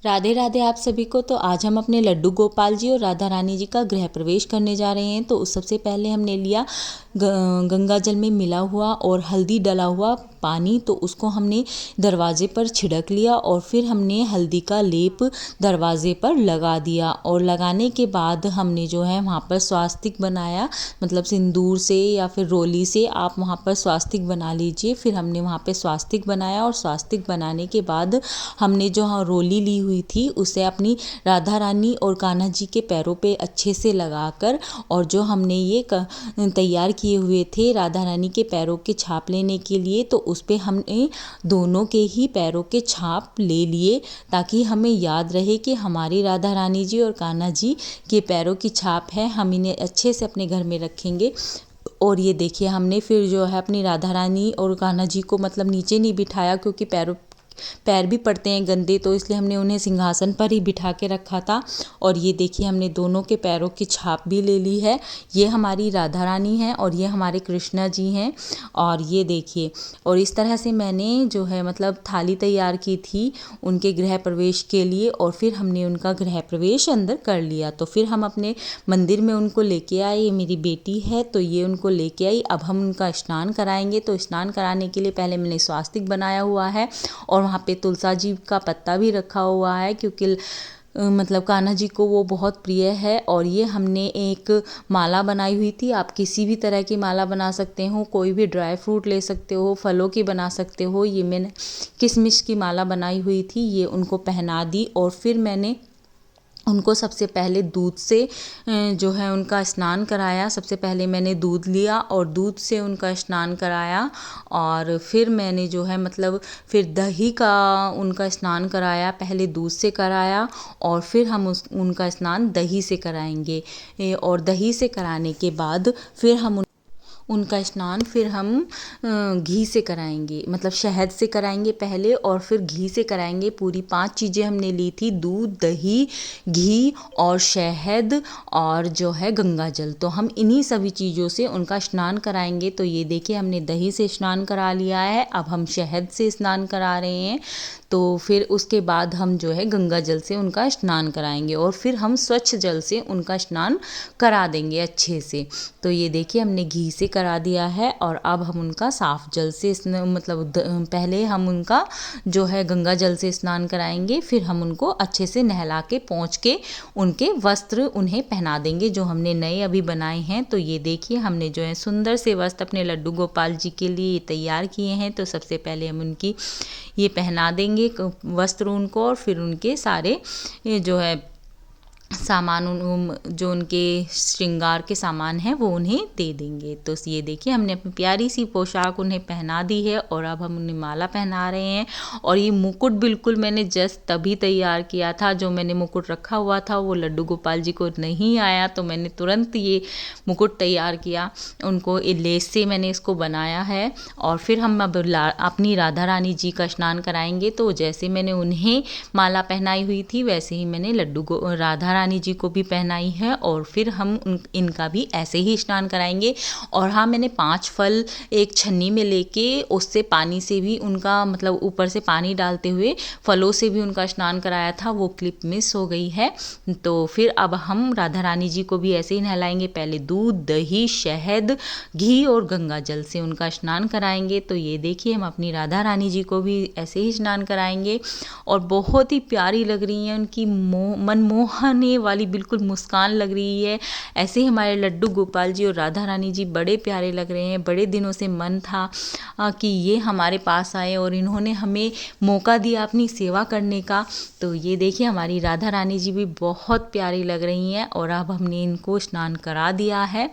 राधे राधे आप सभी को। तो आज हम अपने लड्डू गोपाल जी और राधा रानी जी का गृह प्रवेश करने जा रहे हैं। तो उस सबसे पहले हमने लिया गंगा जल में मिला हुआ और हल्दी डला हुआ पानी, तो उसको हमने दरवाजे पर छिड़क लिया और फिर हमने हल्दी का लेप दरवाजे पर लगा दिया। और लगाने के बाद हमने जो है वहाँ पर स्वास्तिक बनाया, मतलब सिंदूर से या फिर रोली से आप वहाँ पर स्वास्तिक बना लीजिए। फिर हमने वहाँ पे स्वास्तिक बनाया और स्वास्तिक बनाने के बाद हमने जो रोली ली हुई थी उसे अपनी राधा रानी और कान्हा जी के पैरों पे अच्छे से लगाकर, और जो हमने ये तैयार किए हुए थे राधा रानी के पैरों के छाप लेने के लिए, तो उस पे हमने दोनों के ही पैरों के छाप ले लिए, ताकि हमें याद रहे कि हमारी राधा रानी जी और कान्हा जी के पैरों की छाप है। हम इन्हें अच्छे से अपने घर में रखेंगे। और ये देखिए हमने फिर जो है अपनी राधा रानी और कान्हा जी को मतलब नीचे नहीं बिठाया, क्योंकि पैर भी पड़ते हैं गंदे, तो इसलिए हमने उन्हें सिंहासन पर ही बिठा के रखा था। और ये देखिए हमने दोनों के पैरों की छाप भी ले ली है। ये हमारी राधा रानी है और ये हमारे कृष्णा जी हैं। और ये देखिए, और इस तरह से मैंने जो है मतलब थाली तैयार की थी उनके गृह प्रवेश के लिए, और फिर हमने उनका गृह प्रवेश अंदर कर लिया। तो फिर हम अपने मंदिर में उनको लेके आए। ये मेरी बेटी है तो ये उनको लेके आई। अब हम उनका स्नान कराएंगे। तो स्नान कराने के लिए पहले मैंने स्वास्तिक बनाया हुआ है और वहाँ पे तुलसा जी का पत्ता भी रखा हुआ है, क्योंकि मतलब कान्हा जी को वो बहुत प्रिय है। और ये हमने एक माला बनाई हुई थी। आप किसी भी तरह की माला बना सकते हो, कोई भी ड्राई फ्रूट ले सकते हो, फलों की बना सकते हो। ये मैंने किशमिश की माला बनाई हुई थी, ये उनको पहना दी। और फिर मैंने उनको सबसे पहले दूध से जो है उनका स्नान कराया। सबसे पहले मैंने दूध लिया और दूध से उनका स्नान कराया। और फिर मैंने जो है मतलब फिर दही का उनका स्नान कराया। पहले दूध से कराया और फिर हम उनका स्नान दही से कराएंगे। और दही से कराने के बाद फिर हम उनका स्नान फिर हम घी से कराएंगे, मतलब शहद से कराएंगे पहले और फिर घी से कराएंगे। पूरी 5 चीज़ें हमने ली थी, दूध, दही, घी और शहद और जो है गंगा जल। तो हम इन्हीं सभी चीज़ों से उनका स्नान कराएंगे। तो ये देखिए हमने दही से स्नान करा लिया है, अब हम शहद से स्नान करा रहे हैं। तो फिर उसके बाद हम जो है गंगा जल से उनका स्नान कराएंगे और फिर हम स्वच्छ जल से उनका स्नान करा देंगे अच्छे से। तो ये देखिए हमने घी से करा दिया है और अब हम उनका साफ जल से मतलब पहले हम उनका जो है गंगा जल से स्नान कराएंगे, फिर हम उनको अच्छे से नहला के पोंछ के उनके वस्त्र उन्हें पहना देंगे जो हमने नए अभी बनाए हैं। तो ये देखिए हमने जो है सुंदर से वस्त्र अपने लड्डू गोपाल जी के लिए तैयार किए हैं। तो सबसे पहले हम उनकी ये पहना देंगे वस्त्र उनको, और फिर उनके सारे जो है सामान जो उनके श्रृंगार के सामान हैं वो उन्हें दे देंगे। तो ये देखिए हमने अपनी प्यारी सी पोशाक उन्हें पहना दी है और अब हम उन्हें माला पहना रहे हैं। और ये मुकुट बिल्कुल मैंने जस्ट तभी तैयार किया था, जो मैंने मुकुट रखा हुआ था वो लड्डू गोपाल जी को नहीं आया, तो मैंने तुरंत ये मुकुट तैयार किया। उनको लेस से मैंने इसको बनाया है। और फिर हम अब अपनी राधा रानी जी का स्नान कराएंगे। तो जैसे मैंने उन्हें माला पहनाई हुई थी वैसे ही मैंने राधा रानी जी को भी पहनाई है, और फिर हम इनका भी ऐसे ही स्नान कराएंगे। और हाँ, मैंने 5 फल एक छन्नी में लेके उससे पानी से भी उनका मतलब ऊपर से पानी डालते हुए फलों से भी उनका स्नान कराया था, वो क्लिप मिस हो गई है। तो फिर अब हम राधा रानी जी को भी ऐसे ही नहलाएंगे। पहले दूध, दही, शहद, घी और गंगा जल से उनका स्नान कराएंगे। तो ये देखिए हम अपनी राधा रानी जी को भी ऐसे ही स्नान कराएंगे। और बहुत ही प्यारी लग रही हैं, उनकी मनमोहने वाली बिल्कुल मुस्कान लग रही है। ऐसे ही हमारे लड्डू गोपाल जी और राधा रानी जी बड़े प्यारे लग रहे हैं। बड़े दिनों से मन था कि ये हमारे पास आए और इन्होंने हमें मौका दिया अपनी सेवा करने का। तो ये देखिए हमारी राधा रानी जी भी बहुत प्यारी लग रही हैं। और अब हमने इनको स्नान करा दिया है।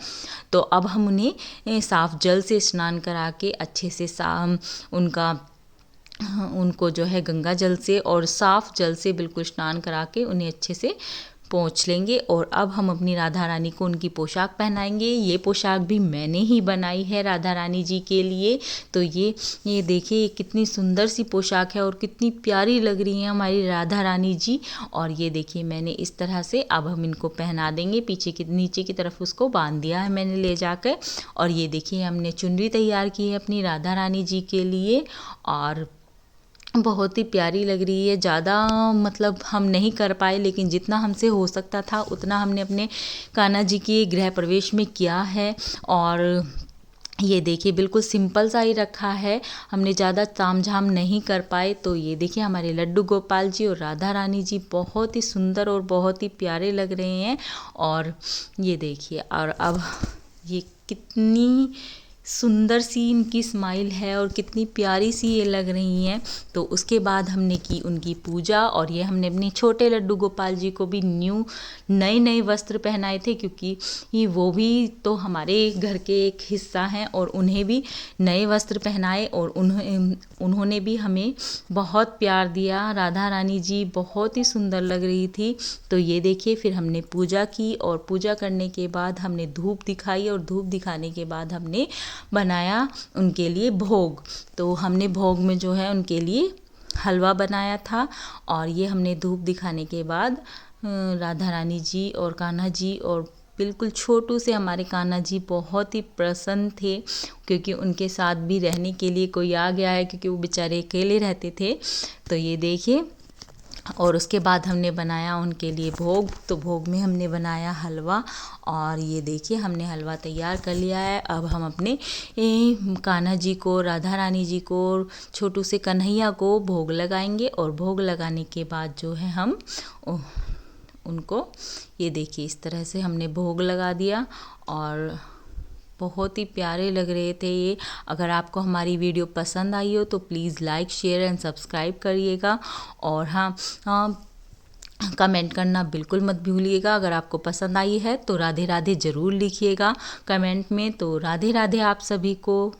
तो अब हम उन्हें साफ जल से स्नान करा के अच्छे से उनको जो है गंगा जल से और साफ़ जल से बिल्कुल स्नान करा के उन्हें अच्छे से पोंछ लेंगे। और अब हम अपनी राधा रानी को उनकी पोशाक पहनाएंगे। ये पोशाक भी मैंने ही बनाई है राधा रानी जी के लिए। तो ये देखिए कितनी सुंदर सी पोशाक है और कितनी प्यारी लग रही है हमारी राधा रानी जी। और ये देखिए मैंने इस तरह से अब हम इनको पहना देंगे। नीचे की तरफ उसको बांध दिया है मैंने ले जाकर। और ये देखिए हमने चुनरी तैयार की है अपनी राधा रानी जी के लिए। और बहुत ही प्यारी लग रही है। ज़्यादा मतलब हम नहीं कर पाए, लेकिन जितना हमसे हो सकता था उतना हमने अपने कान्हा जी के गृह प्रवेश में किया है। और ये देखिए बिल्कुल सिंपल सा ही रखा है, हमने ज़्यादा तामझाम नहीं कर पाए। तो ये देखिए हमारे लड्डू गोपाल जी और राधा रानी जी बहुत ही सुंदर और बहुत ही प्यारे लग रहे हैं। और ये देखिए, और अब ये कितनी सुंदर सी इनकी स्माइल है और कितनी प्यारी सी ये लग रही हैं। तो उसके बाद हमने की उनकी पूजा, और ये हमने अपने छोटे लड्डू गोपाल जी को भी नए नए वस्त्र पहनाए थे, क्योंकि वो भी तो हमारे घर के एक हिस्सा हैं, और उन्हें भी नए वस्त्र पहनाए और उन्होंने भी हमें बहुत प्यार दिया। राधा रानी जी बहुत ही सुंदर लग रही थी। तो ये देखिए फिर हमने पूजा की, और पूजा करने के बाद हमने धूप दिखाई, और धूप दिखाने के बाद हमने बनाया उनके लिए भोग। तो हमने भोग में जो है उनके लिए हलवा बनाया था। और ये हमने धूप दिखाने के बाद राधा रानी जी और कान्हा जी, और बिल्कुल छोटू से हमारे कान्हा जी बहुत ही प्रसन्न थे, क्योंकि उनके साथ भी रहने के लिए कोई आ गया है, क्योंकि वो बेचारे अकेले रहते थे। तो ये देखिए, और उसके बाद हमने बनाया उनके लिए भोग। तो भोग में हमने बनाया हलवा, और ये देखिए हमने हलवा तैयार कर लिया है। अब हम अपने कान्हा जी को, राधा रानी जी को, छोटू से कन्हैया को भोग लगाएंगे। और भोग लगाने के बाद जो है हम उनको, ये देखिए इस तरह से हमने भोग लगा दिया, और बहुत ही प्यारे लग रहे थे ये। अगर आपको हमारी वीडियो पसंद आई हो तो please like, share and subscribe करिएगा। और हाँ, कमेंट करना बिल्कुल मत भूलिएगा। अगर आपको पसंद आई है तो राधे राधे ज़रूर लिखिएगा कमेंट में। तो राधे राधे आप सभी को।